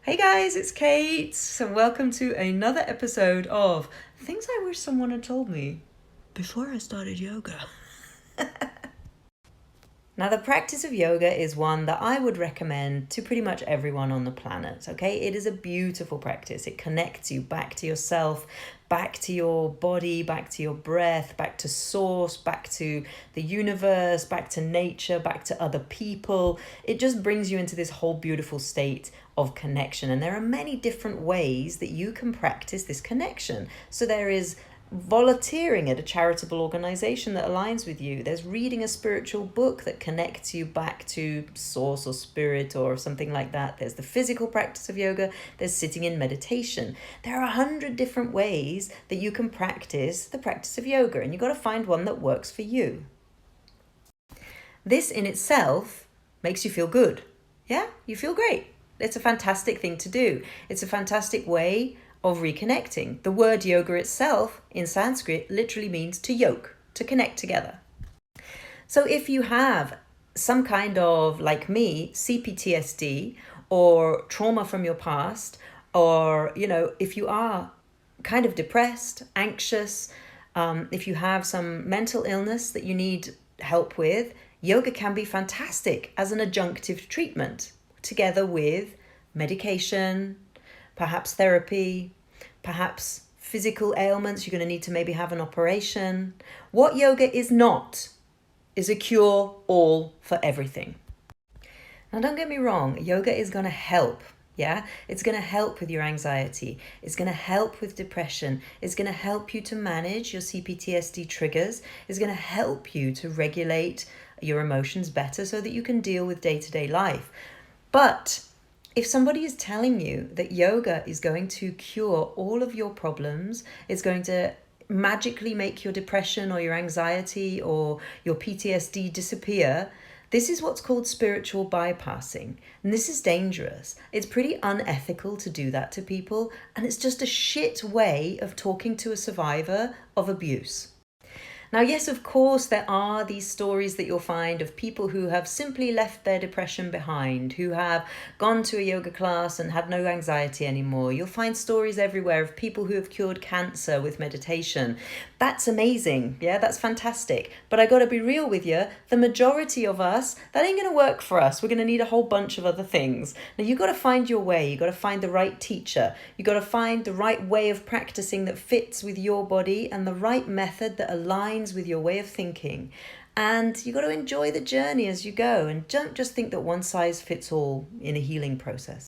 Hey guys, it's Kate, and welcome to another episode of Things I Wish Someone Had Told Me Before I Started Yoga. Now, the practice of yoga is one that I would recommend to pretty much everyone on the planet, okay? It is a beautiful practice. It connects you back to yourself, back to your body, back to your breath, back to source, back to the universe, back to nature, back to other people. It just brings you into this whole beautiful state of connection. And there are many different ways that you can practice this connection. So there is volunteering at a charitable organization that aligns with you. There's reading a spiritual book that connects you back to source or spirit or something like that. There's the physical practice of yoga. There's sitting in meditation. There are 100 different ways that you can practice the practice of yoga, and you've got to find one that works for you. This in itself makes you feel good. Yeah, you feel great. It's a fantastic thing to do. It's a fantastic way of reconnecting. The word yoga itself in Sanskrit literally means to yoke, to connect together. So if you have some kind of, like me, CPTSD or trauma from your past, or, if you are kind of depressed, anxious, if you have some mental illness that you need help with, yoga can be fantastic as an adjunctive treatment, together with medication, perhaps therapy, perhaps physical ailments. You're going to need to maybe have an operation. What yoga is not is a cure-all for everything. Now, don't get me wrong, yoga is going to help. Yeah, it's going to help with your anxiety. It's going to help with depression. It's going to help you to manage your CPTSD triggers. It's going to help you to regulate your emotions better so that you can deal with day-to-day life. But if somebody is telling you that yoga is going to cure all of your problems, it's going to magically make your depression or your anxiety or your PTSD disappear, this is what's called spiritual bypassing. And this is dangerous. It's pretty unethical to do that to people, and it's just a shit way of talking to a survivor of abuse. Now, yes, of course, there are these stories that you'll find of people who have simply left their depression behind, who have gone to a yoga class and had no anxiety anymore. You'll find stories everywhere of people who have cured cancer with meditation. That's amazing. Yeah, that's fantastic. But I got to be real with you. The majority of us, that ain't going to work for us. We're going to need a whole bunch of other things. Now, you got to find your way. You got to find the right teacher. You got to find the right way of practicing that fits with your body and the right method that aligns with your way of thinking. And you got to enjoy the journey as you go, and don't just think that one size fits all in a healing process.